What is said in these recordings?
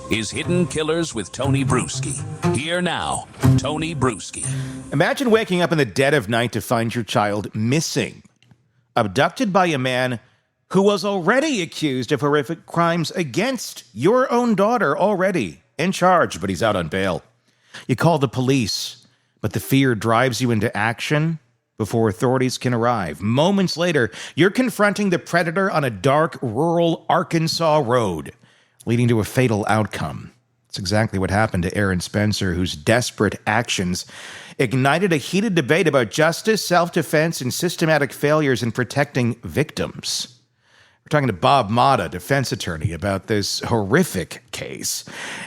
is Hidden Killers with Tony Bruschi. Here now, Tony Bruschi. Imagine waking up in the dead of night to find your child missing, abducted by a man who was already accused of horrific crimes against your own daughter, already in charge, but he's out on bail. You call the police, but the fear drives you into action before authorities can arrive. Moments later, you're confronting the predator on a dark, rural Arkansas road, leading to a fatal outcome. It's exactly what happened to Aaron Spencer, whose desperate actions ignited a heated debate about justice, self-defense, and systematic failures in protecting victims. We're talking to Bob Motta, defense attorney, about this horrific case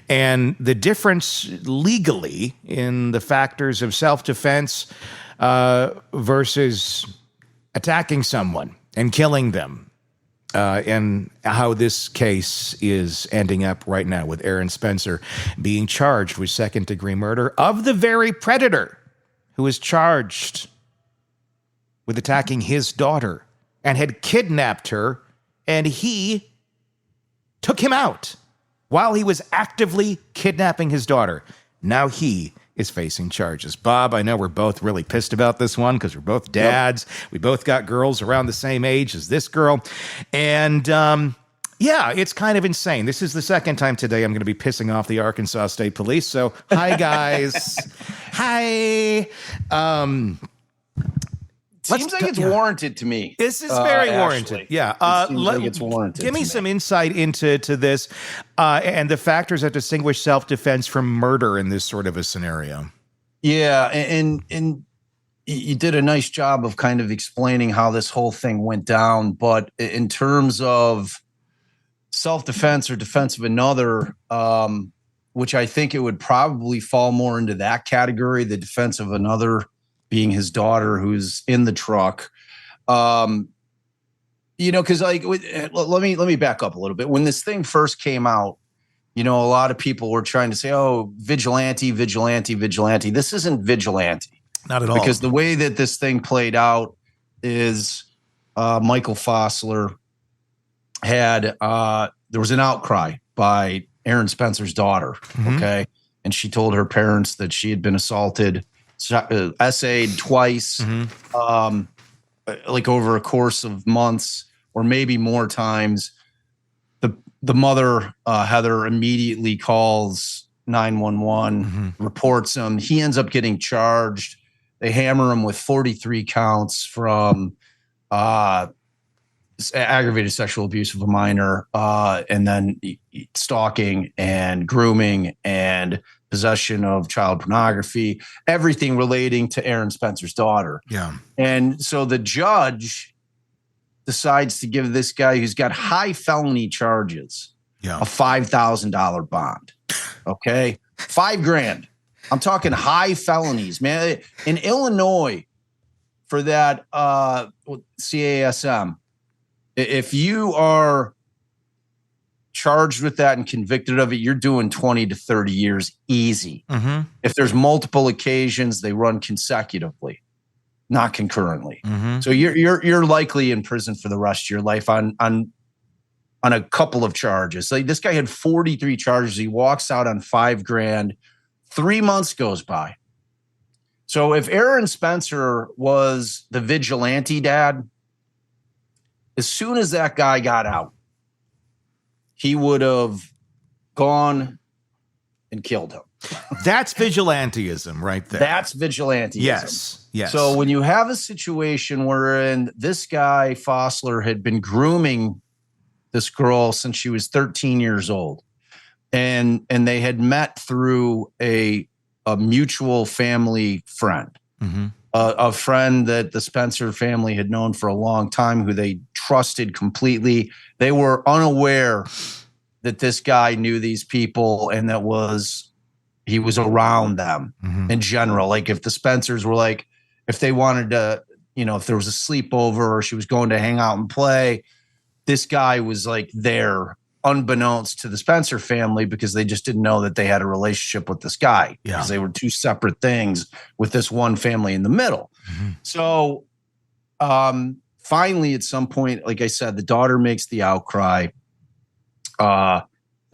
and the difference legally in the factors of self-defense versus attacking someone and killing them, and how this case is ending up right now with Aaron Spencer being charged with second-degree murder of the very predator who is charged with attacking his daughter and had kidnapped her, and he took him out while he was actively kidnapping his daughter. Now he is facing charges. Bob, I know we're both really pissed about this one because we're both dads. Yep. We both got girls around the same age as this girl. And yeah, it's kind of insane. This is the second time today I'm going to be pissing off the Arkansas State Police. So, hi, guys. Hi. Seems like it's warranted to me. This is very warranted. Yeah. It seems like it's warranted. Give me some insight into this and the factors that distinguish self-defense from murder in this sort of a scenario. Yeah. And you did a nice job of kind of explaining how this whole thing went down. But in terms of self-defense or defense of another, which I think it would probably fall more into that category, the defense of another being his daughter who's in the truck. Because like, let me back up a little bit. When this thing first came out, a lot of people were trying to say, oh, vigilante. This isn't vigilante. Not at all. Because the way that this thing played out is Michael Fossler had, there was an outcry by Aaron Spencer's daughter. Mm-hmm. Okay. And she told her parents that she had been assaulted, essayed twice, mm-hmm. Like over a course of months or maybe more times. The mother, Heather, immediately calls 911, mm-hmm. reports him. He ends up getting charged. They hammer him with 43 counts from aggravated sexual abuse of a minor, and then stalking and grooming and possession of child pornography, everything relating to Aaron Spencer's daughter. Yeah. And so the judge decides to give this guy who's got high felony charges a $5,000 bond. Okay. $5,000. I'm talking high felonies, man. In Illinois, for that CASM, if you are charged with that and convicted of it, you're doing 20 to 30 years easy. Mm-hmm. If there's multiple occasions, they run consecutively, not concurrently. Mm-hmm. So you're likely in prison for the rest of your life on a couple of charges. Like this guy had 43 charges. He walks out on $5,000. 3 months goes by. So if Aaron Spencer was the vigilante dad, as soon as that guy got out, he would have gone and killed him. That's vigilantism right there. That's vigilantism. Yes. So when you have a situation wherein this guy, Fossler, had been grooming this girl since she was 13 years old, and they had met through a mutual family friend, mm-hmm. A friend that the Spencer family had known for a long time, who they trusted completely. They were unaware that this guy knew these people and that he was around them, mm-hmm. in general. Like if the Spencers were like, if they wanted to, if there was a sleepover or she was going to hang out and play, this guy was like there, unbeknownst to the Spencer family, because they just didn't know that they had a relationship with this guy, because they were two separate things with this one family in the middle. Mm-hmm. So finally, at some point, like I said, the daughter makes the outcry.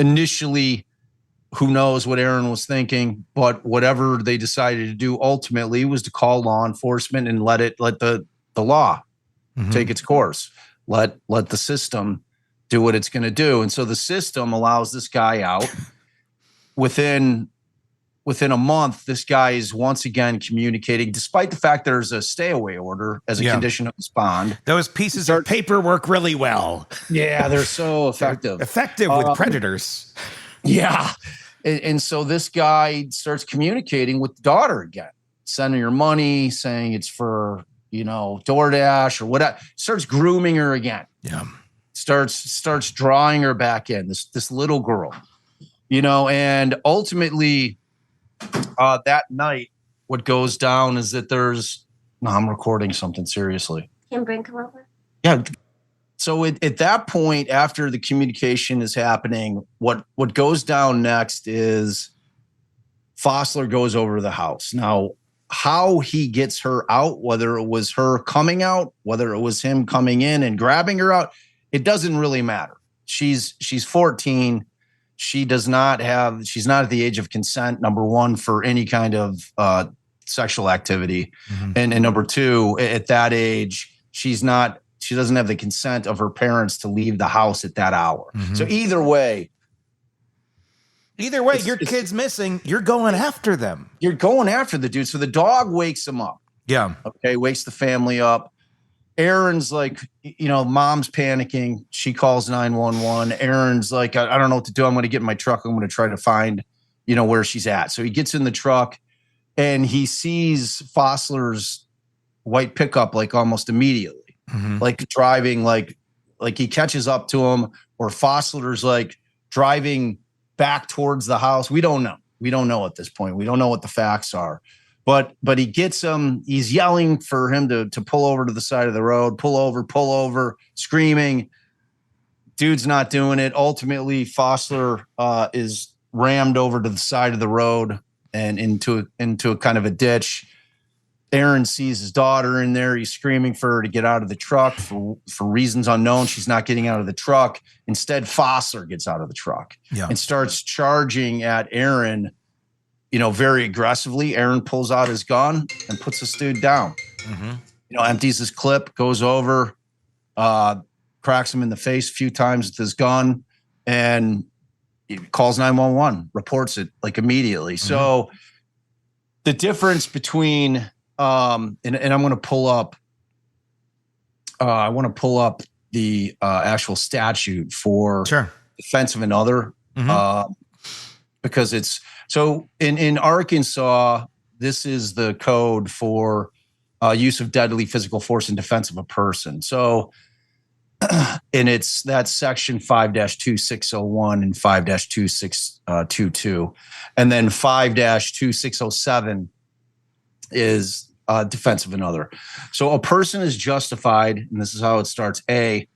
Initially, who knows what Aaron was thinking, but whatever they decided to do ultimately was to call law enforcement and let the law take its course. Let the system do what it's going to do. And so the system allows this guy out. Within a month, this guy is once again communicating, despite the fact there's a stay away order as a condition of his bond. Those pieces of paper work really well. Yeah, they're so effective. Effective with predators. Yeah. And so this guy starts communicating with the daughter again, sending her money, saying it's for, DoorDash or whatever. Starts grooming her again. Yeah. Starts drawing her back in, this little girl, and ultimately that night, what goes down is that I'm recording something seriously. Can Brent come over? Yeah. So at that point, after the communication is happening, what goes down next is Fossler goes over to the house. Now, how he gets her out, whether it was her coming out, whether it was him coming in and grabbing her out, it doesn't really matter. She's 14. She's not at the age of consent, number one, for any kind of sexual activity. And number two, at that age, she doesn't have the consent of her parents to leave the house at that hour. So either way, your kid's missing. You're going after them. You're going after the dude. So the dog wakes him up. Yeah. Okay. Wakes the family up. Aaron's like, mom's panicking. She calls 911. Aaron's like, I don't know what to do. I'm going to get in my truck. I'm going to try to find, where she's at. So he gets in the truck and he sees Fossler's white pickup like almost immediately, like driving, like he catches up to him, or Fossler's like driving back towards the house. We don't know. We don't know at this point. We don't know what the facts are. But he gets him. He's yelling for him to pull over to the side of the road, pull over, screaming. Dude's not doing it. Ultimately, Fossler is rammed over to the side of the road and into a kind of a ditch. Aaron sees his daughter in there. He's screaming for her to get out of the truck for reasons unknown. She's not getting out of the truck. Instead, Fossler gets out of the truck and starts charging at Aaron, very aggressively. Aaron pulls out his gun and puts this dude down. Empties his clip, goes over, cracks him in the face a few times with his gun, and he calls 911, reports it like immediately. So the difference between and I'm going to pull up. I want to pull up the actual statute for defense of another, because it's so in Arkansas. This is the code for use of deadly physical force in defense of a person. So, and that's section 5-2601 and 5-2622, and then 5-2607 is defense of another. So a person is justified, and this is how it starts. A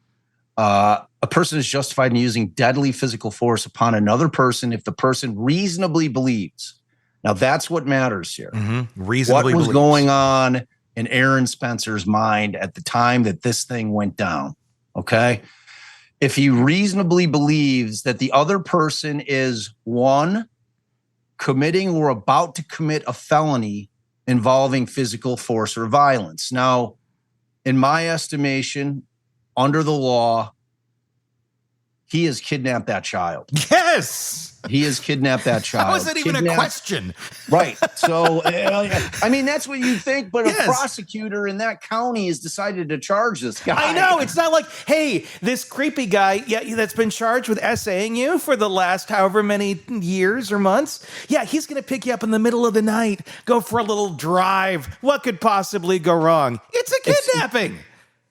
person is justified in using deadly physical force upon another person if the person reasonably believes. Now that's what matters here. Reasonably what was believes. going on in Aaron Spencer's mind at the time that this thing went down? Okay. If he reasonably believes that the other person is, one, committing or about to commit a felony involving physical force or violence. Now, in my estimation, under the law, he has kidnapped that child. Yes. He has kidnapped that child. How is that even a question? Right. So, that's what you think, but a prosecutor in that county has decided to charge this guy. I know. It's not like, hey, this creepy guy, that's been charged with essaying you for the last however many years or months. Yeah, he's going to pick you up in the middle of the night, go for a little drive. What could possibly go wrong? It's a kidnapping.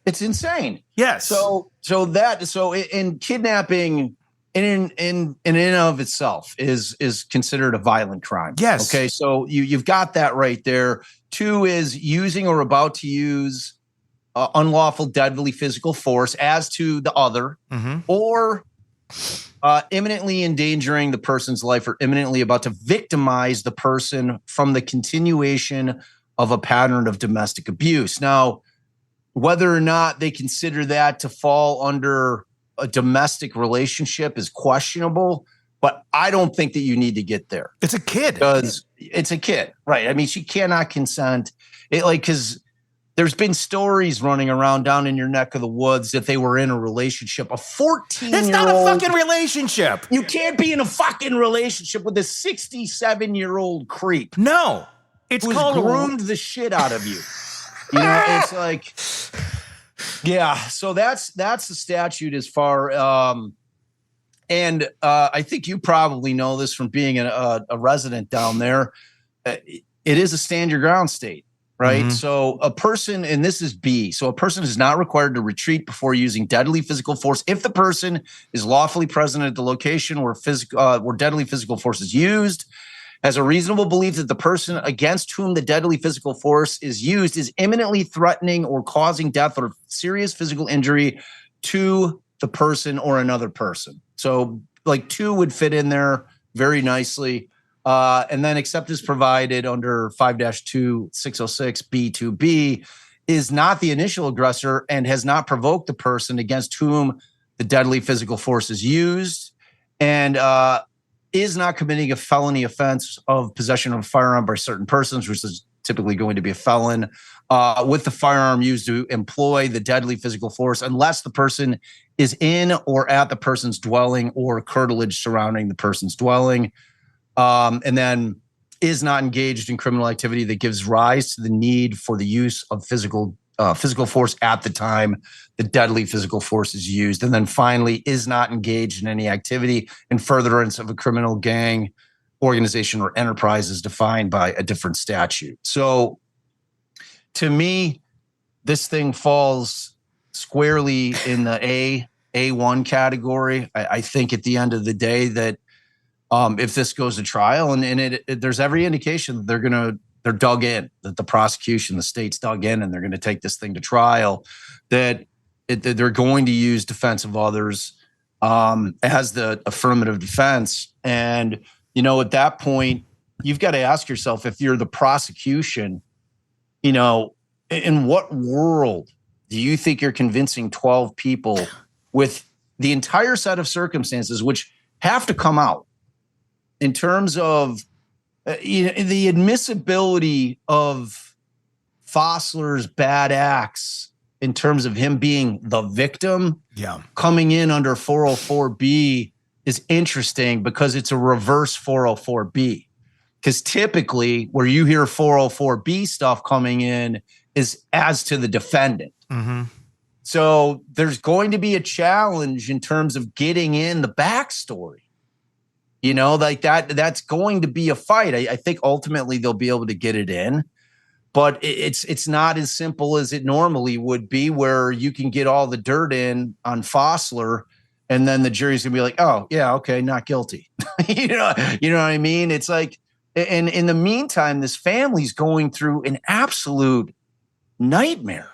It's insane. Yes. So in kidnapping in and of itself is considered a violent crime. Yes. Okay. So you've got that right there. Two is using or about to use unlawful deadly physical force as to the other, or imminently endangering the person's life or imminently about to victimize the person from the continuation of a pattern of domestic abuse. Now, whether or not they consider that to fall under a domestic relationship is questionable, But I don't think that you need to get there. It's a kid. Because it's a kid, right? I mean, she cannot consent. Because there's been stories running around down in your neck of the woods that they were in a relationship. A 14-year-old. It's not a fucking relationship. You can't be in a fucking relationship with a 67-year-old creep. No. It's called groomed the shit out of you. You know, it's like, yeah. So that's the statute as far. And I think you probably know this from being a resident down there. It is a stand your ground state, right? Mm-hmm. So a person, and this is B. So a person is not required to retreat before using deadly physical force if the person is lawfully present at the location where deadly physical force is used, has a reasonable belief that the person against whom the deadly physical force is used is imminently threatening or causing death or serious physical injury to the person or another person. So like 2 would fit in there very nicely. And then except as provided under 5-2606B2B is not the initial aggressor and has not provoked the person against whom the deadly physical force is used, and is not committing a felony offense of possession of a firearm by certain persons, which is typically going to be a felon, with the firearm used to employ the deadly physical force unless the person is in or at the person's dwelling or curtilage surrounding the person's dwelling, and then is not engaged in criminal activity that gives rise to the need for the use of physical force at the time the deadly physical force is used. And then finally, is not engaged in any activity in furtherance of a criminal gang, organization, or enterprise as defined by a different statute. So to me, this thing falls squarely in the A1 category. I think at the end of the day that if this goes to trial, and there's every indication that they're dug in, that the prosecution, the state's dug in, and they're going to take this thing to trial, that they're going to use defense of others as the affirmative defense. And, you know, at that point, you've got to ask yourself, if you're the prosecution, you know, in what world do you think you're convincing 12 people with the entire set of circumstances, which have to come out in terms of the admissibility of Fossler's bad acts, in terms of him being the victim, coming in under 404B is interesting because it's a reverse 404B. Because typically where you hear 404B stuff coming in is as to the defendant. Mm-hmm. So there's going to be a challenge in terms of getting in the backstory. You know, like that's going to be a fight. I think ultimately they'll be able to get it in, but it's not as simple as it normally would be, where you can get all the dirt in on Fossler and then the jury's gonna be like, oh yeah, okay, not guilty. you know what I mean? It's like, and in the meantime, this family's going through an absolute nightmare.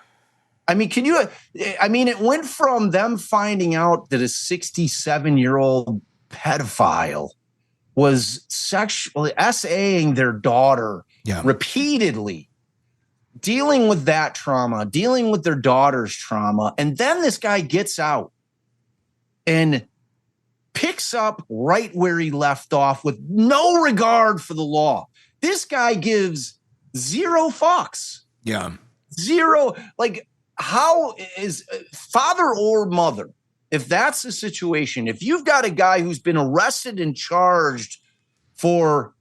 I mean, it went from them finding out that a 67-year-old pedophile was sexually SAing their daughter repeatedly, dealing with that trauma, dealing with their daughter's trauma. And then this guy gets out and picks up right where he left off with no regard for the law. This guy gives zero fucks. Yeah. Zero. Like, how is father or mother, if that's the situation, if you've got a guy who's been arrested and charged for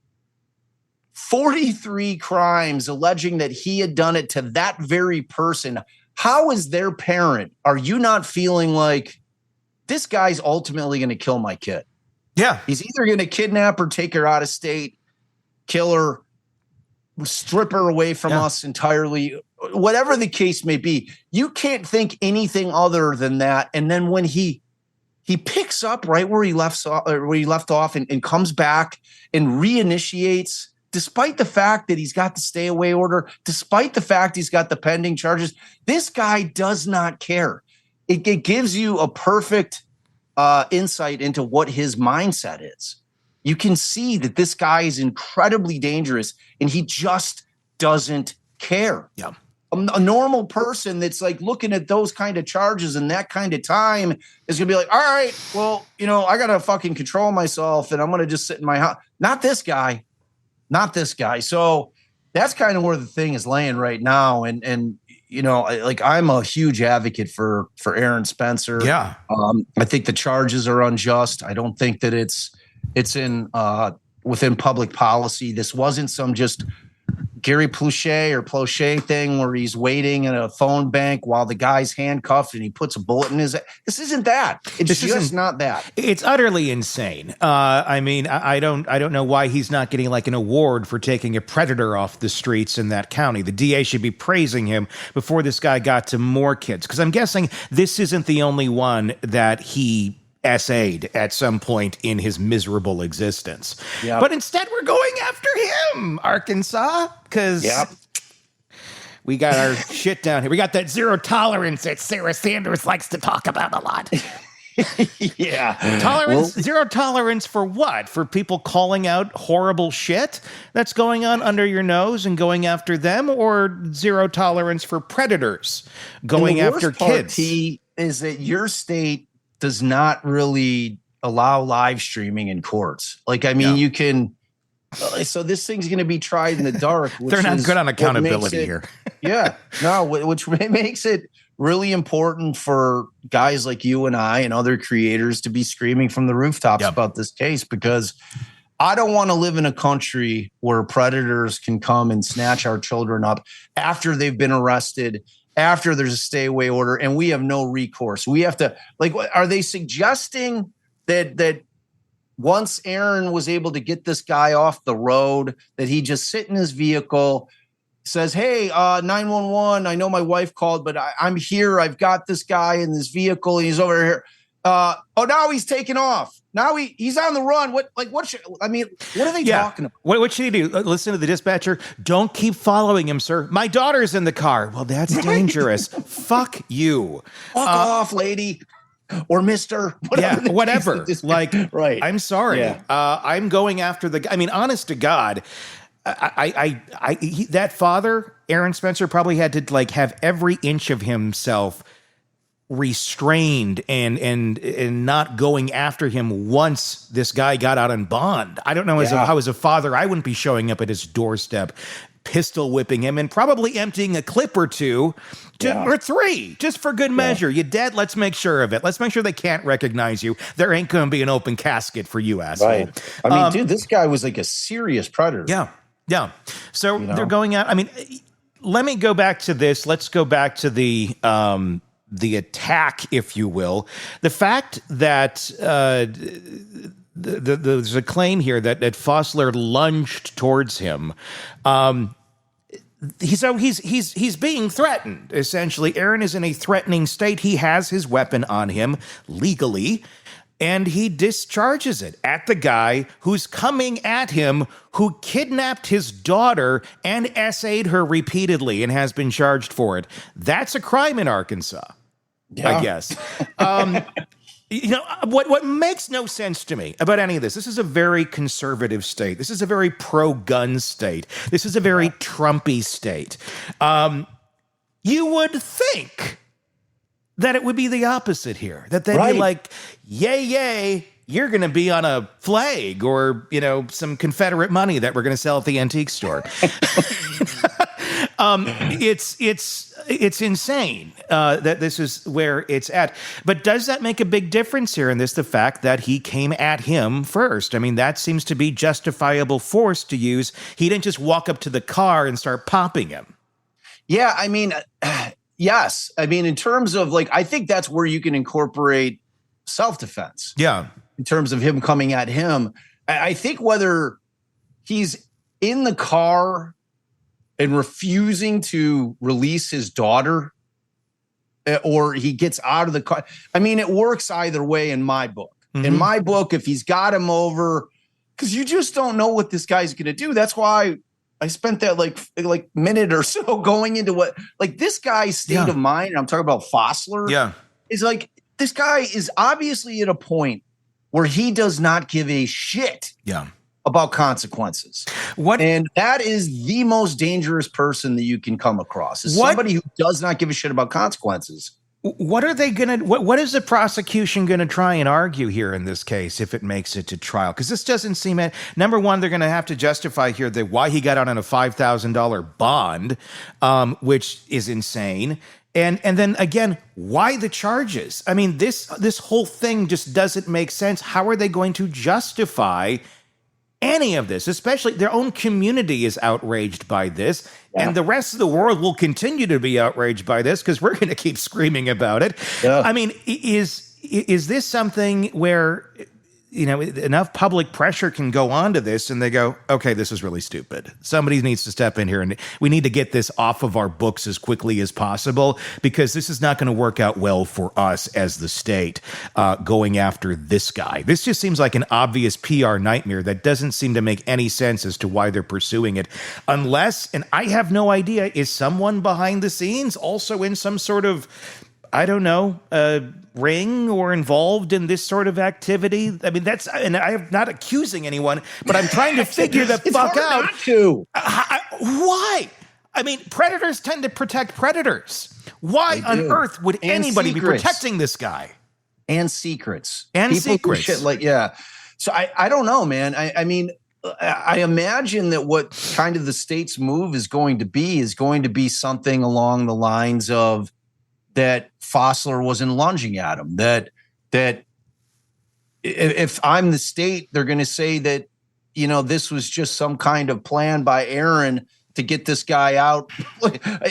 43 crimes alleging that he had done it to that very person, how is their parent, are you not feeling like this guy's ultimately going to kill my kid? Yeah. He's either going to kidnap her, take her out of state, kill her, strip her away from us entirely, whatever the case may be. You can't think anything other than that. And then when he picks up right where he left off and comes back and reinitiates, despite the fact that he's got the stay away order, despite the fact he's got the pending charges, this guy does not care. It gives you a perfect insight into what his mindset is. You can see that this guy is incredibly dangerous and he just doesn't care. Yeah. a normal person that's like looking at those kind of charges and that kind of time is going to be like, all right, well, I got to fucking control myself and I'm going to just sit in my house. Not this guy. So that's kind of where the thing is laying right now. And I'm a huge advocate for Aaron Spencer. Yeah. I think the charges are unjust. I don't think that it's in within public policy. This wasn't some just Gary Plauché thing where he's waiting in a phone bank while the guy's handcuffed and he puts a bullet in his head. This isn't that. It's just not that. It's utterly insane. I mean, I don't know why he's not getting like an award for taking a predator off the streets in that county. The DA should be praising him before this guy got to more kids, because I'm guessing this isn't the only one that he essayed at some point in his miserable existence. Yep. But instead we're going after him, Arkansas, because we got our shit down here. We got that zero tolerance that Sarah Sanders likes to talk about a lot. Zero tolerance for what? For people calling out horrible shit that's going on under your nose and going after them, or zero tolerance for predators going after kids? Is that your state does not really allow live streaming in courts. Like, I mean, you can, so this thing's going to be tried in the dark. They're not good on accountability here. Which makes it really important for guys like you and I and other creators to be screaming from the rooftops about this case, because I don't want to live in a country where predators can come and snatch our children up after they've been arrested, after there's a stay away order, and we have no recourse. We have to, are they suggesting that once Aaron was able to get this guy off the road, that he just sit in his vehicle, says, hey, 911, I know my wife called, but I'm here. I've got this guy in this vehicle. And he's over here. Now he's taking off. Now he's on the run. What are they talking about? What should he do? Listen to the dispatcher. Don't keep following him, sir. My daughter's in the car. Well, that's dangerous. Fuck you. Fuck off, lady. Or mister. Whatever. Right. I'm sorry. Yeah. I'm going after honest to God, that father, Aaron Spencer, probably had to have every inch of himself restrained and not going after him once this guy got out on bond. I don't know how as a father I wouldn't be showing up at his doorstep, pistol whipping him and probably emptying a clip or two or three just for good measure. You dead? Let's make sure of it. Let's make sure they can't recognize you. There ain't going to be an open casket for you, asshole. Right. I mean, dude, this guy was like a serious predator. Yeah. So they're going out. I mean, let me go back to this. Let's go back to the attack, if you will. The fact that there's a claim here that Fossler lunged towards him. He's being threatened, essentially. Aaron is in a threatening state. He has his weapon on him legally, and he discharges it at the guy who's coming at him, who kidnapped his daughter and essayed her repeatedly and has been charged for it. That's a crime in Arkansas, I guess. What makes no sense to me about any of this is a very conservative state. This is a very pro-gun state. This is a very Trumpy state. You would think that it would be the opposite here, that they'd be like, yay, you're going to be on a flag or, some Confederate money that we're going to sell at the antique store. It's insane that this is where it's at. But does that make a big difference here in this, the fact that he came at him first? I mean, that seems to be justifiable force to use. He didn't just walk up to the car and start popping him. Yeah, I mean, yes. I mean, in terms of I think that's where you can incorporate self-defense. Yeah. In terms of him coming at him. I think whether he's in the car and refusing to release his daughter, or he gets out of the car. I mean, it works either way in my book. Mm-hmm. In my book, if he's got him over, because you just don't know what this guy's going to do. That's why I spent that like minute or so going into what this guy's state of mind. And I'm talking about Fossler. Yeah, is this guy is obviously at a point where he does not give a shit. Yeah. about consequences. And that is the most dangerous person that you can come across, is somebody who does not give a shit about consequences. What are they going to, what is the prosecution going to try and argue here in this case if it makes it to trial? Because this doesn't seem, number one, they're going to have to justify here why he got out on a $5,000 bond, which is insane. And then again, why the charges? I mean, this whole thing just doesn't make sense. How are they going to justify any of this? Especially their own community is outraged by this. Yeah. And the rest of the world will continue to be outraged by this because we're going to keep screaming about it. Yeah. I mean, is this something where, enough public pressure can go on to this and they go, okay, this is really stupid. Somebody needs to step in here and we need to get this off of our books as quickly as possible because this is not going to work out well for us as the state going after this guy. This just seems like an obvious PR nightmare that doesn't seem to make any sense as to why they're pursuing it. Unless, and I have no idea, is someone behind the scenes also in some sort of, I don't know, ring or involved in this sort of activity? I mean, and I'm not accusing anyone, but I'm trying to figure the fuck out. Not to. Why? I mean, predators tend to protect predators. Why on earth would anybody be protecting this guy? And secrets. Secrets. Shit So I don't know, man. I mean, I imagine that what kind of the state's move is going to be something along the lines of that Fossler wasn't lunging at him, that if I'm the state, they're going to say that, this was just some kind of plan by Aaron to get this guy out.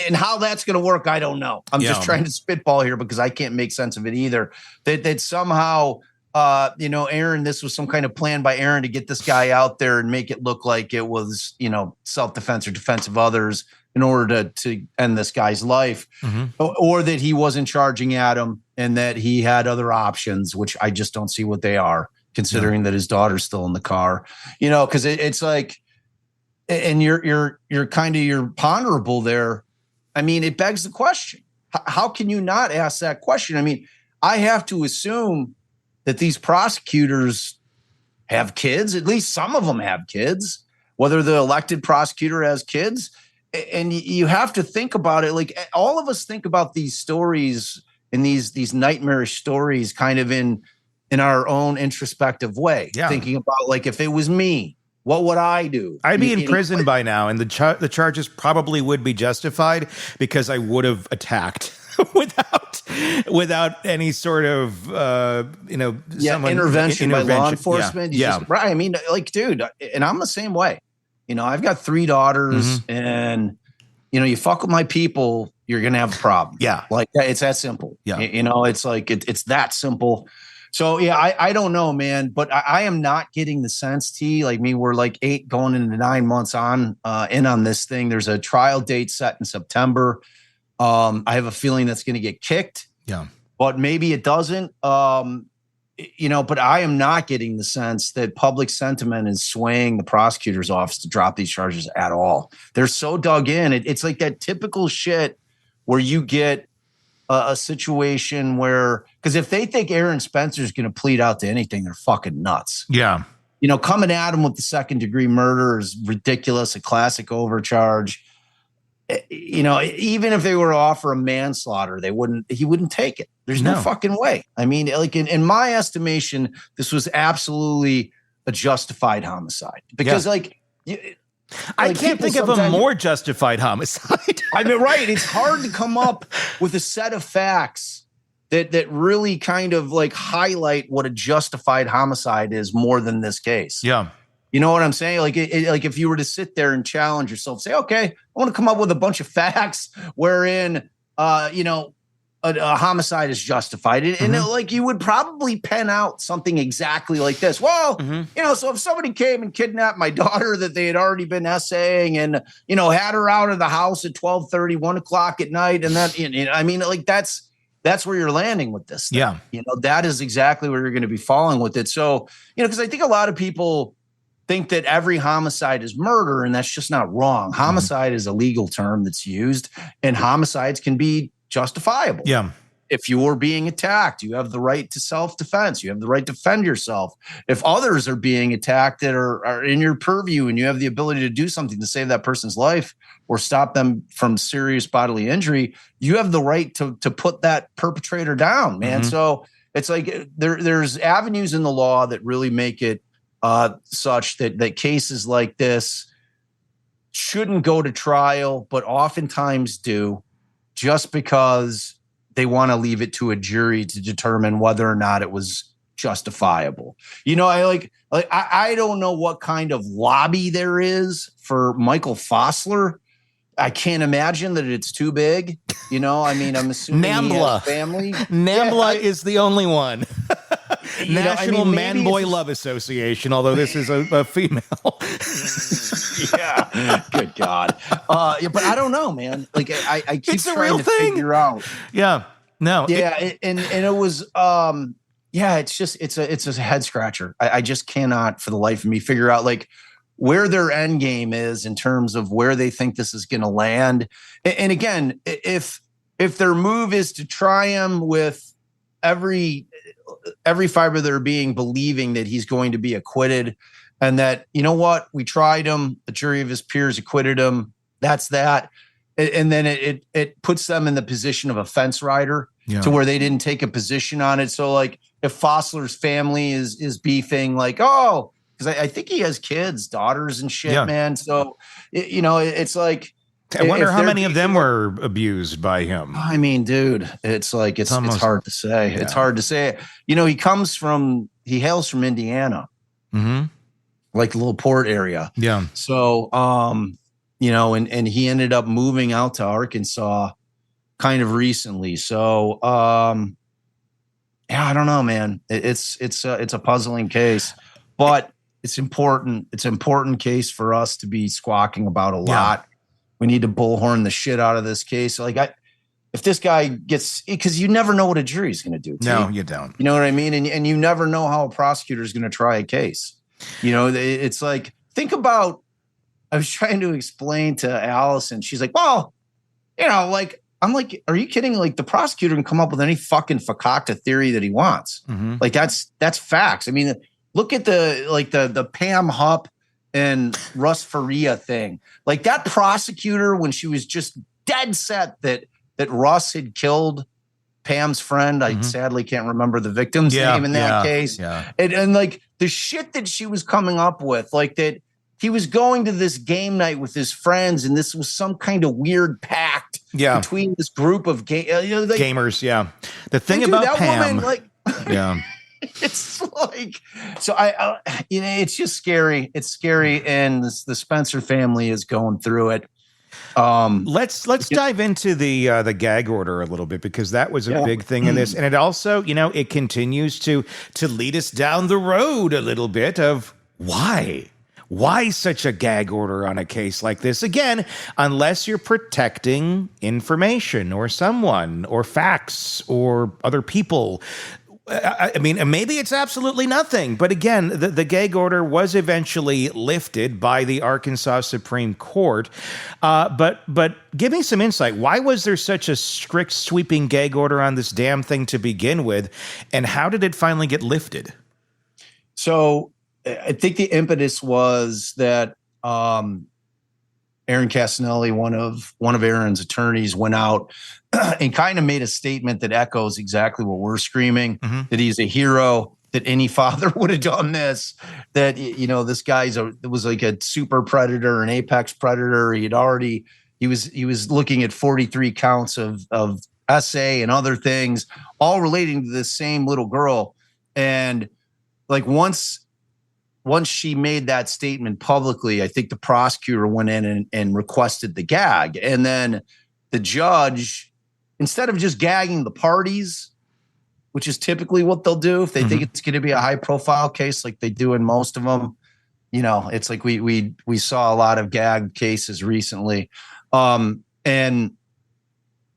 And how that's going to work, I don't know. I'm just trying to spitball here because I can't make sense of it either. That somehow, Aaron, this was some kind of plan by Aaron to get this guy out there and make it look like it was, self-defense or defense of others in order to end this guy's life, or that he wasn't charging at him and that he had other options, which I just don't see what they are, considering that his daughter's still in the car, because it's like, and you're ponderable there. I mean, it begs the question, how can you not ask that question? I mean, I have to assume that these prosecutors have kids, at least some of them have kids, whether the elected prosecutor has kids. And you have to think about it. Like all of us think about these stories and these nightmarish stories kind of in our own introspective way, thinking about like, if it was me, what would I do? I'd be in prison by now. And the charges probably would be justified because I would have attacked without any sort of, intervention by law enforcement. Right. I mean, like, dude, and I'm the same way. I've got 3 daughters and, you fuck with my people, you're going to have a problem. Yeah. Like it's that simple. Yeah. It's like, it's that simple. So yeah, I don't know, man, but I am not getting the sense, T, like me, we're like 8 going into 9 months in on this thing. There's a trial date set in September. I have a feeling that's going to get kicked. Yeah. But maybe it doesn't. But I am not getting the sense that public sentiment is swaying the prosecutor's office to drop these charges at all. They're so dug in. It's like that typical shit where you get a situation where, because if they think Aaron Spencer's going to plead out to anything, they're fucking nuts. Yeah. Coming at him with the 2nd-degree murder is ridiculous, a classic overcharge. Even if they were to offer a manslaughter, he wouldn't take it. There's no fucking way. I mean, like in my estimation, this was absolutely a justified homicide because I can't think of a more justified homicide. I mean, right. It's hard to come up with a set of facts that really kind of like highlight what a justified homicide is more than this case. Yeah. You know what I'm saying? Like, like if you were to sit there and challenge yourself, say, okay, I want to come up with a bunch of facts wherein, a homicide is justified. And like you would probably pen out something exactly like this. Well, so if somebody came and kidnapped my daughter that they had already been essaying and, had her out of the house at 12:30, 1 o'clock at night. And that, I mean, like that's where you're landing with this thing. Yeah. That is exactly where you're going to be falling with it. So, because I think a lot of people think that every homicide is murder, and that's just not wrong. Homicide is a legal term that's used, and homicides can be justifiable. Yeah. if you are being attacked, you have the right to self-defense. You have the right to defend yourself. If others are being attacked that are in your purview and you have the ability to do something to save that person's life or stop them from serious bodily injury, you have the right to put that perpetrator down, man. So it's like there's avenues in the law that really make it such that cases like this shouldn't go to trial, but oftentimes do, just because they want to leave it to a jury to determine whether or not it was justifiable. You know, I don't know what kind of lobby there is for Michael Fossler. I can't imagine that it's too big. You know, I mean, I'm assuming he has family. NAMBLA is the only one. National Man Boy Love Association, although this is a female. Yeah, good God. Yeah, but I don't know, man. Like I keep trying to figure out. Yeah, no. Yeah, and it was yeah, it's a head scratcher. I just cannot for the life of me figure out like where their end game is in terms of where they think this is going to land. And again, if their move is to try him with every fiber of their being, believing that he's going to be acquitted, and that, you know what, we tried him, the jury of his peers acquitted him, that's that. And then it puts them in the position of a fence rider to where they didn't take a position on it. So like if Fossler's family is beefing, like, oh, because I think he has kids, daughters and shit, man. So, it's like, I wonder how many of them were abused by him. I mean, dude, it's like, it's hard to say. Yeah. It's hard to say. You know, he hails from Indiana, like the little port area. Yeah. So, and he ended up moving out to Arkansas kind of recently. So, I don't know, man. It's a puzzling case, but it's important. It's an important case for us to be squawking about a lot. We need to bullhorn the shit out of this case. Like if this guy gets, because you never know what a jury's going to do. No, you don't. You know what I mean? And you never know how a prosecutor is going to try a case. You know, it's like, think about, I was trying to explain to Allison. She's like, well, like, I'm like, are you kidding? Like the prosecutor can come up with any fucking fakakta theory that he wants. Like that's facts. I mean, look at the Pam Hupp and Russ Faria thing. Like that prosecutor, when she was just dead set that Russ had killed Pam's friend. I sadly can't remember the victim's name in that case. Yeah. And like the shit that she was coming up with, like that he was going to this game night with his friends, and this was some kind of weird pact between this group of gamers. Yeah. The thing about that Pam, woman, it's like, so it's just scary. It's scary. And the Spencer family is going through it. Let's dive into the gag order a little bit, because that was a big thing in this. And it also, it continues to lead us down the road a little bit of why such a gag order on a case like this? Again, unless you're protecting information or someone or facts or other people. I mean, maybe it's absolutely nothing. But again, the gag order was eventually lifted by the Arkansas Supreme Court. But give me some insight. Why was there such a strict, sweeping gag order on this damn thing to begin with? And how did it finally get lifted? So I think the impetus was that Aaron Casanelli, one of Aaron's attorneys, went out and kind of made a statement that echoes exactly what we're screaming, that he's a hero, that any father would have done this, that, this guy's was like a super predator, an apex predator. He was looking at 43 counts of SA and other things, all relating to this same little girl. And like once she made that statement publicly, I think the prosecutor went in and requested the gag. And then the judge, instead of just gagging the parties, which is typically what they'll do if they think it's going to be a high profile case, like they do in most of them, it's like we saw a lot of gag cases recently. And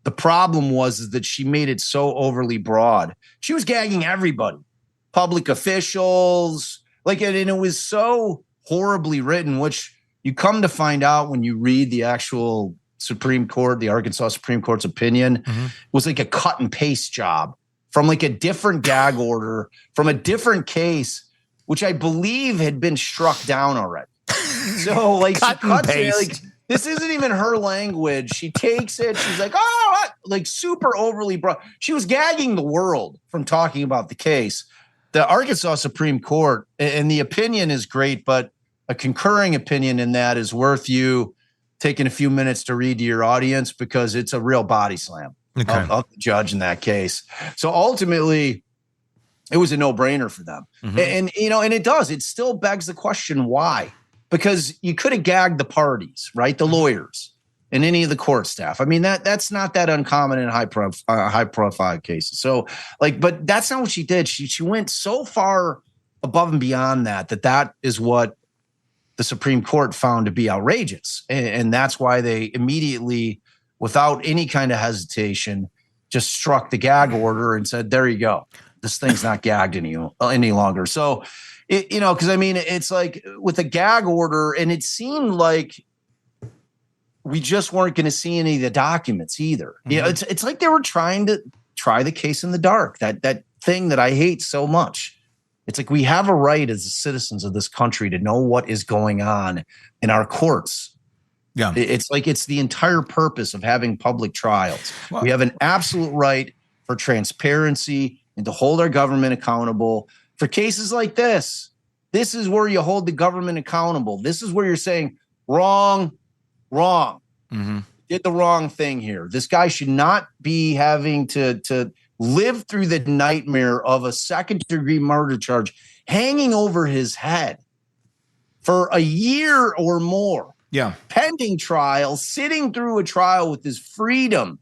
the problem was that she made it so overly broad. She was gagging everybody, public officials, and it was so horribly written, which you come to find out when you read the actual Supreme Court, the Arkansas Supreme Court's opinion, was like a cut and paste job from like a different gag order from a different case, which I believe had been struck down already. So like Cut she and cuts it, paste. like this isn't even her language. She takes it. She's like, oh, what?" Like super overly broad. She was gagging the world from talking about the case. The Arkansas Supreme Court, and the opinion is great, but a concurring opinion in that is worth you taking a few minutes to read to your audience because it's a real body slam of the judge in that case. So ultimately, it was a no-brainer for them. And it does. It still begs the question, why? Because you could have gagged the parties, right? The lawyers and any of the court staff. I mean, that's not that uncommon in high profile cases. So but that's not what she did. She went so far above and beyond that is what the Supreme Court found to be outrageous. And that's why they immediately, without any kind of hesitation, just struck the gag order and said, there you go. This thing's not gagged any longer. So, because I mean, it's like with a gag order, and it seemed like we just weren't going to see any of the documents either. It's like they were trying to try the case in the dark. That thing that I hate so much. It's like we have a right as citizens of this country to know what is going on in our courts. Yeah, it's like it's the entire purpose of having public trials. Well, we have an absolute right for transparency and to hold our government accountable. For cases like this is where you hold the government accountable. This is where you're saying, wrong. Did the wrong thing here. This guy should not be having to live through the nightmare of a second-degree murder charge hanging over his head for a year or more. Yeah. Pending trial, sitting through a trial with his freedom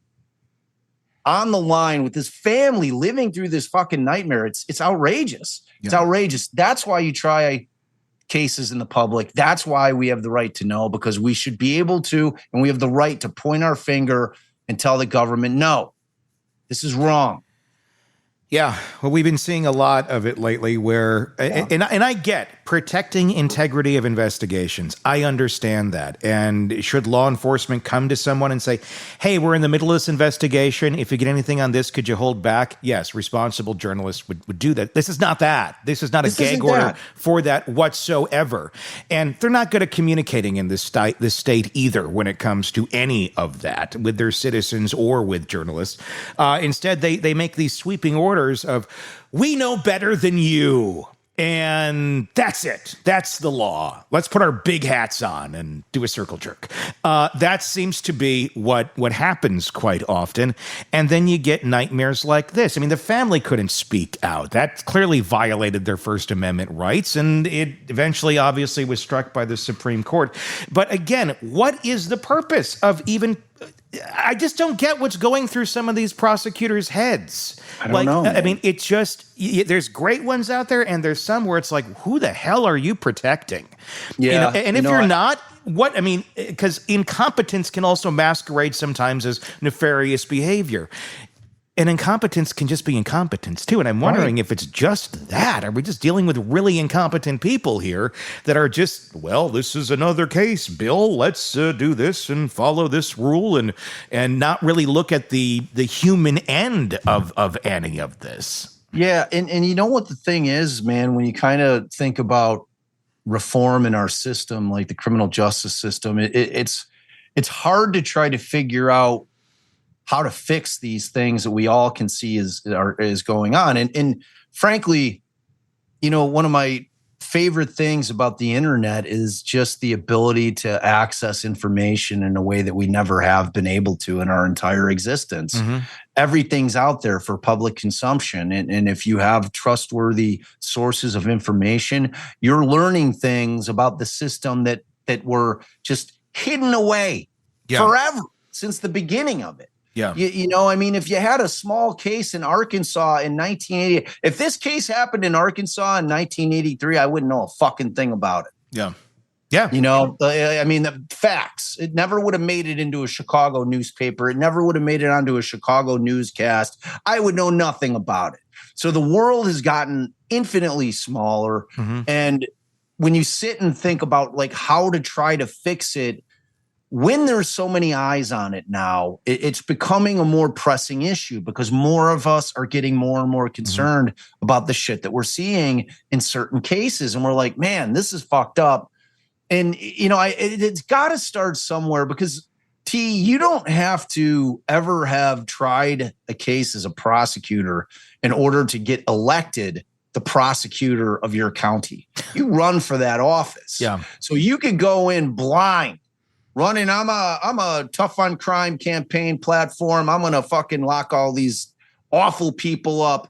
on the line, with his family living through this fucking nightmare. It's outrageous. Yeah. It's outrageous. That's why you try cases in the public. That's why we have the right to know, because we should be able to, and we have the right to point our finger and tell the government, no, this is wrong. Yeah, well, we've been seeing a lot of it lately where, and I get protecting integrity of investigations. I understand that. And should law enforcement come to someone and say, hey, we're in the middle of this investigation. If you get anything on this, could you hold back? Yes, responsible journalists would do that. This is not that. This is not a gag order for that whatsoever. And they're not good at communicating in this state either when it comes to any of that with their citizens or with journalists. Instead, they make these sweeping orders of, we know better than you. And that's it. That's the law. Let's put our big hats on and do a circle jerk. That seems to be what happens quite often. And then you get nightmares like this. I mean, the family couldn't speak out. That clearly violated their First Amendment rights. And it eventually, obviously, was struck by the Supreme Court. But again, what is the purpose of even... I just don't get what's going through some of these prosecutors' heads. I don't know. Man. I mean, it's just, there's great ones out there, and there's some where it's like, who the hell are you protecting? Yeah. And if you're not, what, I mean, because incompetence can also masquerade sometimes as nefarious behavior. And incompetence can just be incompetence, too. And I'm wondering if it's just that. Are we just dealing with really incompetent people here that are just, well, this is another case, Bill. Let's do this and follow this rule and not really look at the human end of any of this. Yeah. And you know what the thing is, man, when you kind of think about reform in our system, like the criminal justice system, it's hard to try to figure out how to fix these things that we all can see is going on. And frankly, one of my favorite things about the internet is just the ability to access information in a way that we never have been able to in our entire existence. Mm-hmm. Everything's out there for public consumption. And if you have trustworthy sources of information, you're learning things about the system that were just hidden away forever since the beginning of it. Yeah. I mean, if you had a small case in Arkansas in 1980, if this case happened in Arkansas in 1983, I wouldn't know a fucking thing about it. Yeah. Yeah. I mean, the facts, it never would have made it into a Chicago newspaper. It never would have made it onto a Chicago newscast. I would know nothing about it. So the world has gotten infinitely smaller. Mm-hmm. And when you sit and think about like how to try to fix it, when there's so many eyes on it now, it's becoming a more pressing issue because more of us are getting more and more concerned about the shit that we're seeing in certain cases. And we're like, man, this is fucked up. And, it's got to start somewhere because, T, you don't have to ever have tried a case as a prosecutor in order to get elected the prosecutor of your county. You run for that office. Yeah. So you could go in blind. Running, I'm a tough on crime campaign platform. I'm gonna fucking lock all these awful people up.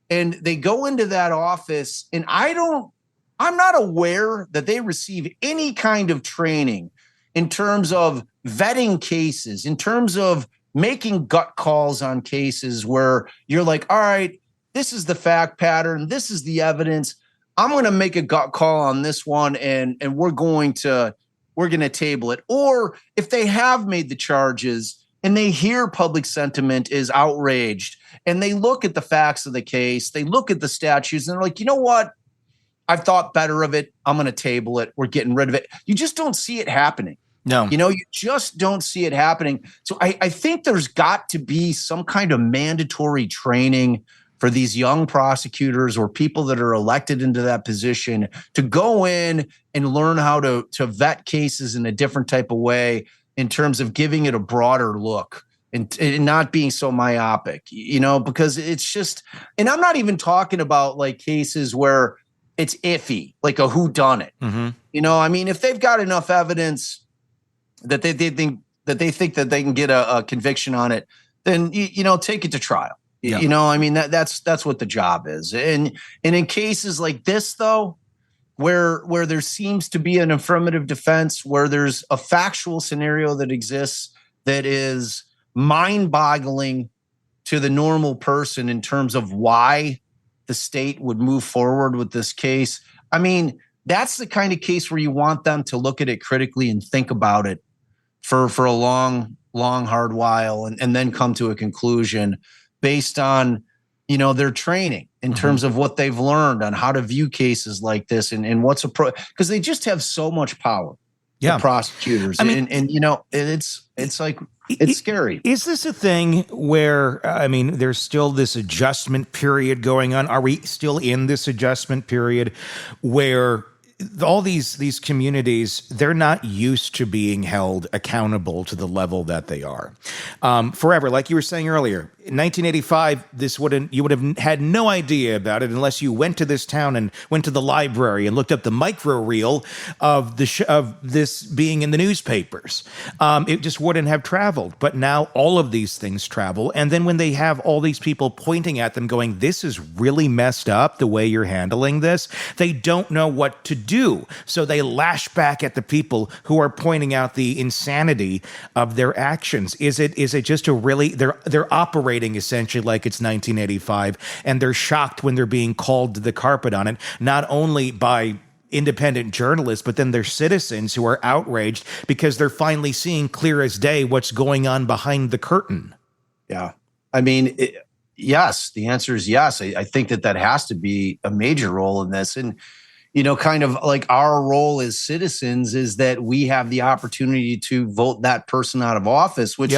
And they go into that office, and I'm not aware that they receive any kind of training in terms of vetting cases, in terms of making gut calls on cases where you're like, all right, this is the fact pattern, this is the evidence. I'm gonna make a gut call on this one, and we're going to table it. Or if they have made the charges and they hear public sentiment is outraged and they look at the facts of the case, they look at the statutes and they're like, you know what? I've thought better of it. I'm going to table it. We're getting rid of it. You just don't see it happening. No. You just don't see it happening. So I think there's got to be some kind of mandatory training for these young prosecutors or people that are elected into that position to go in and learn how to vet cases in a different type of way in terms of giving it a broader look and not being so myopic, because it's just, and I'm not even talking about like cases where it's iffy, like a whodunit. If they've got enough evidence that they think that they can get a conviction on it, then, take it to trial. Yeah. That's what the job is. And in cases like this, though, where there seems to be an affirmative defense, where there's a factual scenario that exists that is mind-boggling to the normal person in terms of why the state would move forward with this case. That's the kind of case where you want them to look at it critically and think about it for a long, hard while and then come to a conclusion based on, their training in terms of what they've learned on how to view cases like this and what's because they just have so much power. Yeah, the prosecutors. It's like, it's scary. Is this a thing where, there's still this adjustment period going on? Are we still in this adjustment period where all these communities, they're not used to being held accountable to the level that they are forever? Like you were saying earlier, in 1985, you would have had no idea about it unless you went to this town and went to the library and looked up the micro reel of this being in the newspapers. It just wouldn't have traveled. But now all of these things travel. And then when they have all these people pointing at them going, this is really messed up the way you're handling this, they don't know what to do. So they lash back at the people who are pointing out the insanity of their actions. Is it just a really, they're operating essentially like it's 1985, and they're shocked when they're being called to the carpet on it, not only by independent journalists, but then they're citizens who are outraged because they're finally seeing clear as day what's going on behind the curtain. Yeah. Yes, the answer is yes. I think that has to be a major role in this. And, kind of like our role as citizens is that we have the opportunity to vote that person out of office, which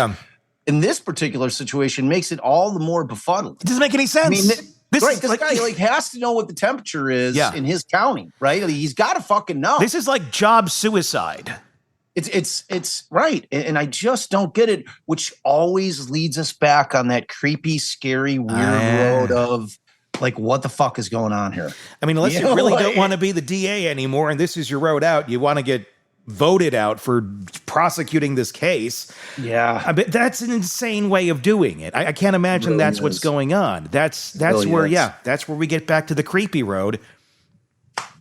in this particular situation makes it all the more befuddling. It doesn't make any sense. This guy has to know what the temperature is in his county, right? He's got to fucking know. This is like job suicide. It's right. And I just don't get it, which always leads us back on that creepy, scary, weird road of like, what the fuck is going on here? Unless you really don't want to be the DA anymore and this is your road out, you want to get voted out for prosecuting this case. Yeah. That's an insane way of doing it. I can't imagine really that's what's going on. That's really where, that's where we get back to the creepy road.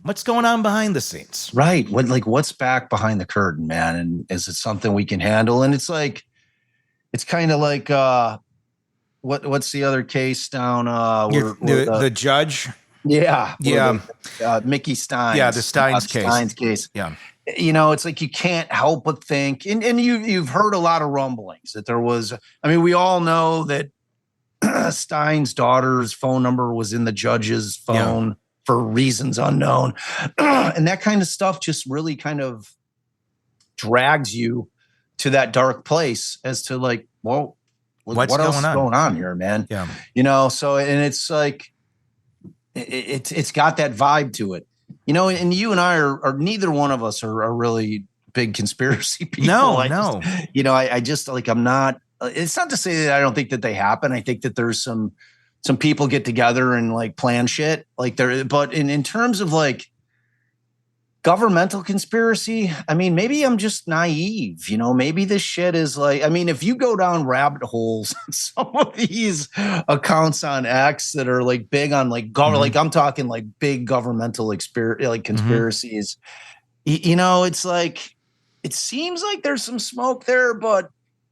What's going on behind the scenes? Right. What's back behind the curtain, man? And is it something we can handle? And it's like, it's kind of like, what's the other case down? The judge. Yeah. Yeah. Mickey Stein. Yeah. The Steins case. Steins case. Yeah. It's like you can't help but think, and you've heard a lot of rumblings that there was. We all know that Stein's daughter's phone number was in the judge's phone for reasons unknown, and that kind of stuff just really kind of drags you to that dark place as to like, well, What's what else going is on? going on here, man? Yeah. You know, so, and it's like, it's got that vibe to it, you know, and you and I are neither one of us are really big conspiracy people. No. You know, I just like, I'm not, it's not to say that I don't think that they happen. I think that there's some people get together and like plan shit like there, but in terms of like governmental conspiracy, I mean, maybe I'm just naive, you know, maybe this shit is like, I mean, if you go down rabbit holes, some of these accounts on X that are like big on like like I'm talking like big governmental like conspiracies, you know, it's like, it seems like there's some smoke there, but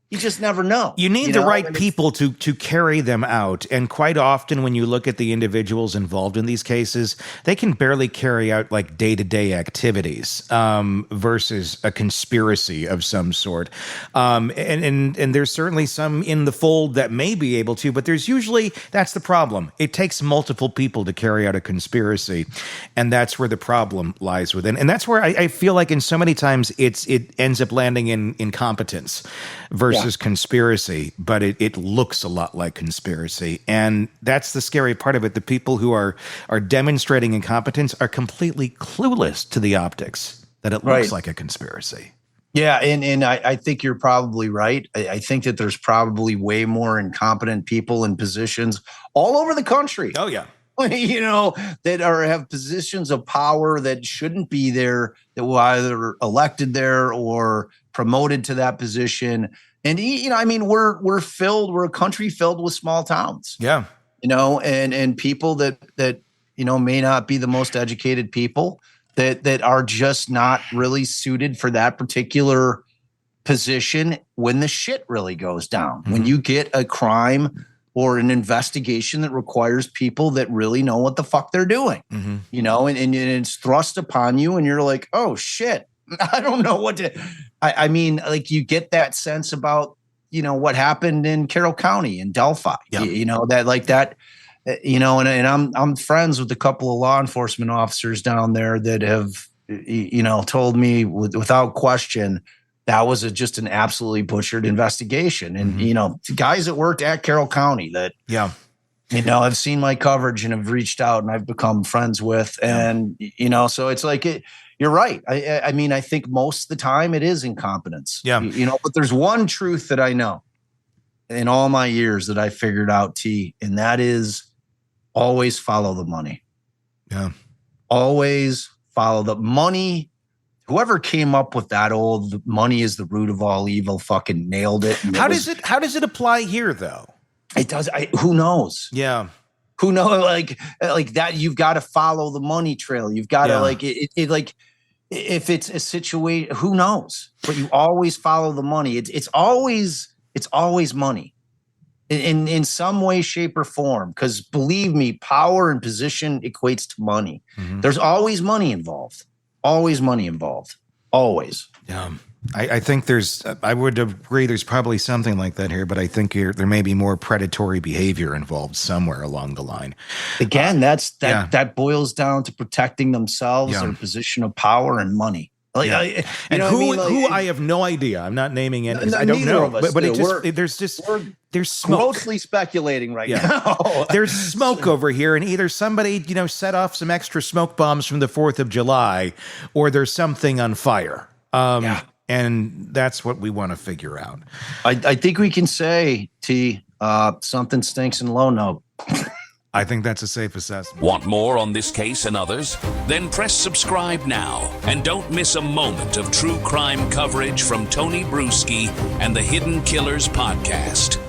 you just never know. You need the right people to carry them out. And quite often when you look at the individuals involved in these cases, they can barely carry out like day-to-day activities versus a conspiracy of some sort. And there's certainly some in the fold that may be able to, but there's usually, that's the problem. It takes multiple people to carry out a conspiracy. And that's where the problem lies within. And that's where I feel like in so many times it ends up landing in incompetence versus conspiracy, but it looks a lot like conspiracy. And that's the scary part of it. The people who are demonstrating incompetence are completely clueless to the optics that it looks like a conspiracy. Yeah, and I think you're probably right. I think that there's probably way more incompetent people in positions all over the country. Oh, yeah. You know, that have positions of power that shouldn't be there, that were either elected there or promoted to that position. And, you know, I mean, we're a country filled with small towns. Yeah. You know, and people that, you know, may not be the most educated people that are just not really suited for that particular position when the shit really goes down. When you get a crime or an investigation that requires people that really know what the fuck they're doing, you know, and it's thrust upon you and you're like, oh shit, I don't know what to, I mean, like you get that sense about, you know, what happened in Carroll County in Delphi, you know, that like that, you know, and I'm friends with a couple of law enforcement officers down there that have, you know, told me without question, that was just an absolutely butchered investigation. And, you know, guys that worked at Carroll County that, you know, I've seen my coverage and have reached out and I've become friends with. And, you know, so it's like, you're right. I mean, I think most of the time it is incompetence. Yeah. You know, but there's one truth that I know in all my years that I figured out, T, and that is always follow the money. Yeah. Always follow the money. Whoever came up with that old money is the root of all evil fucking nailed it. How does it apply here though? It does. Who knows? Yeah. Who knows? Like that, you've got to follow the money trail. You've got to like like if it's a situation, who knows? But you always follow the money. It's always money in some way, shape, or form. Because believe me, power and position equates to money. There's always money involved. Always money involved. Always. Yeah. I think I would agree there's probably something like that here, but I think there may be more predatory behavior involved somewhere along the line. Again, that boils down to protecting themselves, their position of power and money. Like, and who I have no idea. I'm not naming any. I don't know. But there's smoke. Grossly speculating right now. There's smoke over here, and either somebody set off some extra smoke bombs from the 4th of July, or there's something on fire. And that's what we want to figure out. I think we can say, T, something stinks in Low Note. I think that's a safe assessment. Want more on this case and others? Then press subscribe now and don't miss a moment of true crime coverage from Tony Bruschi and the Hidden Killers podcast.